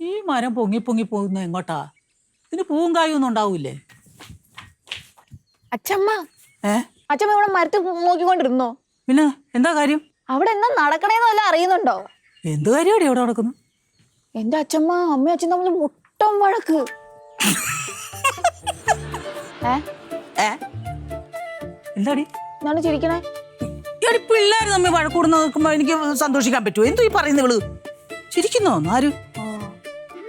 ഈ മരം പൊങ്ങി പൊങ്ങി പോകുന്ന എങ്ങോട്ടാ? ഇതിന് പൂവും കായും ഒന്നും ഉണ്ടാവൂലേ? അച്ഛമ്മ അച്ഛമ്മ ഇവിടെ മരത്തിൽ നോക്കിക്കൊണ്ടിരുന്നോ? പിന്നെ എന്താ കാര്യം? അവിടെ എന്താ നടക്കണേന്ന് വല്ല അറിയുന്നുണ്ടോ? എന്ത് കാര്യമാണ് അവിടെ നടക്കുന്നു? എന്റെ അച്ഛമ്മ അമ്മയും അച്ഛൻ തമ്മിൽ മുട്ടം വഴക്ക്. എന്താടി എന്താണ് ചിരിക്കണേ? പിള്ളേർ തമ്മിൽ വഴക്കൂടുന്ന നോക്കുമ്പോ എനിക്ക് സന്തോഷിക്കാൻ പറ്റുമോ? എന്തോ ഈ പറയുന്ന ഇവള് ചിരിക്കുന്നോ? ആര്?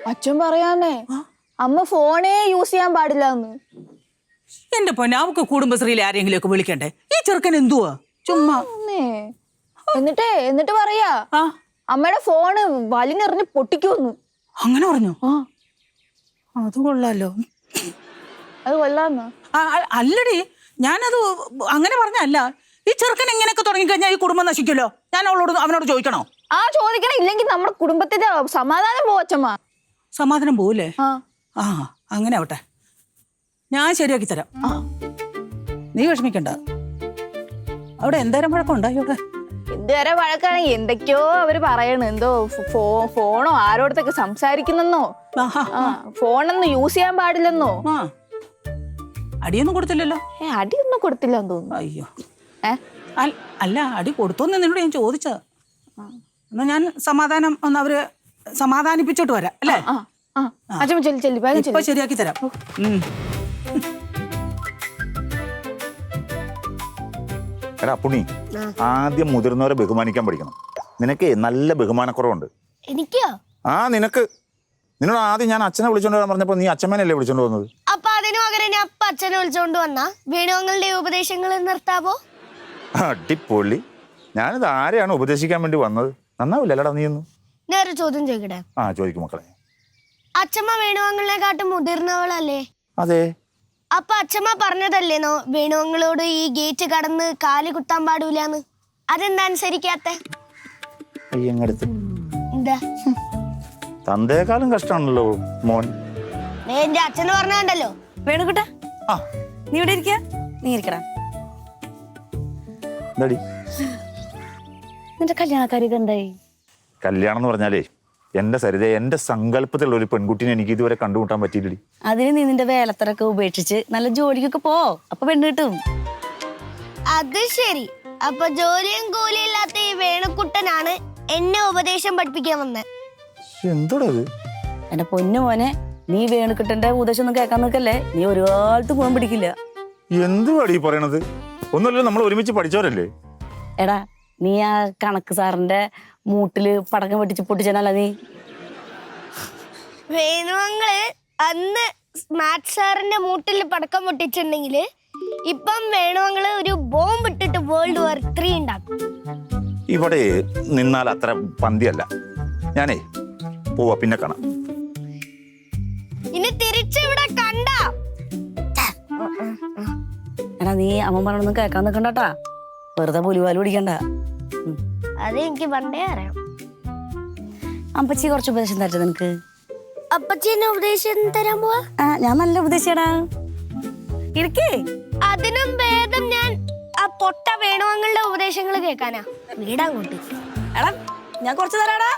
അച്ഛൻ പറയാന്നേ അമ്മ ഫോണേ യൂസ് ചെയ്യാൻ പാടില്ല എന്ന്. എന്റെ പൊന്നെ, അവക്ക് കുടുംബശ്രീയിൽ ആരെങ്കിലും ഒക്കെ വിളിക്കണ്ടേ? ഈ ചെറുക്കൻ എന്തുവാ ചുമ്മാ? എന്നിട്ട് പറയാ അമ്മയുടെ ഫോണ് വലിഞ്ഞെറിഞ്ഞ് പൊട്ടിക്കുമെന്ന്. അങ്ങനെ പറഞ്ഞു? അത് കൊള്ളാലോ. അത് കൊള്ളാന്നോ? അല്ലടി, ഞാനത് അങ്ങനെ പറഞ്ഞല്ല. ഈ ചെറുക്കൻ ഇങ്ങനെയൊക്കെ തുടങ്ങിക്കഴിഞ്ഞാൽ ഈ കുടുംബം നശിക്കുമല്ലോ. ഞാൻ അവനോട് ചോദിക്കണോ? ചോദിക്കണം. ഇല്ലെങ്കിൽ നമ്മുടെ കുടുംബത്തിന്റെ സമാധാനം പോവച്ചമ്മ. സമാധാനം പോവില്ലേ? അങ്ങനെ ആവട്ടെ, ഞാൻ ശരിയാക്കി തരാം. നീ വിഷമിക്കണ്ട. അവിടെ എന്തേരം വഴക്കമുണ്ടായി? അവിടെ എന്തുവരെ വഴക്കാണെങ്കിൽ എന്തൊക്കെയോ അവര് പറയണ. എന്തോ ഫോണോ ആരോടത്തൊക്കെ സംസാരിക്കുന്നെന്നോ, ഫോണൊന്നും യൂസ് ചെയ്യാൻ പാടില്ലെന്നോ. അടിയൊന്നും കൊടുത്തില്ലല്ലോ? അടിയൊന്നും കൊടുത്തില്ലെന്ന് തോന്നുന്നു. അയ്യോ, അല്ല അടി കൊടുത്തോന്ന് നിന്നോട് ഞാൻ ചോദിച്ചതാ. എന്നാ ഞാൻ അവര് സമാധാനിപ്പിച്ചോട്ട് വരാം അല്ലേ? ഇപ്പൊ ശരിയാക്കി തരാം. എടാ പുണ്ണി, ആദ്യം മുതിർന്നവരെ ബഹുമാനിക്കാൻ പഠിക്കണം. നിനക്ക് നല്ല ബഹുമാനക്കുറവുണ്ട്. എനിക്കോ? നിനക്ക്. നിന്നോട് ആദ്യം ഞാൻ അച്ഛനെ വിളിച്ചോണ്ട് വരാൻ പറഞ്ഞപ്പോ നീ അച്ഛമ്മേനല്ലേ വിളിച്ചോണ്ട് വന്നത്? അപ്പൊ അതിന് പകരം ഞാൻ അപ്പ അച്ഛനെ വിളിച്ചോണ്ട് വന്നാ വേണുങ്ങളുടെ ഉപദേശങ്ങൾ നിർത്താവോ? അടിപൊളി. ഞാനിത് ആരെയാണ് ഉപദേശിക്കാൻ വേണ്ടി വന്നത്? നന്നാവില്ല അല്ലടാ നീ ഒന്ന്. ഞാനൊരു ചോദ്യം ചോദിക്കട്ടെ? ചോദിക്കും മക്കളെ. അച്ഛമ്മ വേണുവങ്ങളിനെക്കാട്ടും മുതിർന്നവളല്ലേ? അതെ. അപ്പൊ അച്ഛമ്മ പറഞ്ഞതല്ലേനോ വേണുവങ്ങളോട് ഈ ഗേറ്റ് കടന്ന് കാല് കുത്താൻ പാടൂലെന്ന്? അതെന്താ അനുസരിക്കാത്ത? എന്താ തന്തേക്കാളും കഷ്ടാണല്ലോ മോൻ. എന്റെ അച്ഛന് പറഞ്ഞല്ലോ. വേണുകുട്ടാ, നീ ഇവിടെ ഇരിക്ക. നീ ഇരിക്കടാ. നിന്റെ കല്യാണക്കാരിക്ക് എന്തായി? കല്യാണം എന്ന് പറഞ്ഞാലേ എന്റെ സരിത, എന്റെ സങ്കല്പത്തിലുള്ള ഒരു പെൺകുട്ടിനെ എനിക്ക് ഇതുവരെ കണ്ടുമുട്ടാൻ പറ്റിയില്ലേ. അതിന് നീ നിന്റെ വേലത്തരൊക്കെ ഉപേക്ഷിച്ച് നല്ല ജോലിക്കൊക്കെ പോ. അപ്പൊ പെണ്ണ് കിട്ടും. അത് ശരി. അപ്പൊ ജോലിയും കൂലിയും ഇല്ലാത്ത ഈ വേണുക്കുട്ടനാണ് എന്നെ ഉപദേശം പഠിപ്പിക്കാൻ വന്നത്. എന്തോടാ എന്റെ പൊന്നു മോനെ, നീ വേണുക്കുട്ടന്റെ ഉപദേശം ഒന്നും കേൾക്കാൻ നിൽക്കല്ലേ. നീ ഒരുപാട് പോകാൻ പിടിക്കില്ല. എന്തുവാടി പറയണത്? ഒന്നുമല്ലോ, നമ്മൾ ഒരുമിച്ച് പഠിച്ചവരല്ലേ. എടാ, നീ ആ കണക്ക് സാറിന്റെ മൂട്ടില് പടക്കം വെട്ടിച്ച് പൊട്ടിച്ചനല്ല നീ. വേണുവങ്ങള് അന്ന് മാത്സ് സാറിന്റെ മൂട്ടിൽ പടക്കം പൊട്ടിച്ചിട്ടുണ്ടെങ്കില് ഇപ്പം വേണുവങ്ങള് ഒരു ബോംബ് ഇട്ടിട്ട് വേൾഡ് വാർ 3 ഉണ്ടാക്കും. ഇവിടെ നിന്നാൽ അത്ര പന്തിയല്ല. ഞാനേ പോവാ, പിന്നെ കാണാം. ഇനി തിരിച്ചിവിടെ കണ്ട. എടാ, നീ അമ്മ പറഞ്ഞൊന്നും കേൾക്കാൻ നിൽക്കണ്ടാ. വെറുതെ പുലിവാല് പിടിക്കണ്ട. അത് എനിക്ക് പണ്ടേ അറിയാം. അപ്പച്ചി കുറച്ച് ഉപദേശം തരട്ടെ നിനക്ക്? അപ്പച്ചീനെ ഉപദേശം തരാൻ പോവാ? ഞാൻ നല്ല ഉപദേശിയടാ. ഇരിക്കേ. അതിനും ഭേദം ഞാൻ ആ പൊട്ട വേണുവങ്ങളുടെ ഉപദേശങ്ങൾ കേൾക്കാനാ. വീടാൻ കൂട്ടി. എടാ, ഞാൻ കുറച്ച് തരാടാ.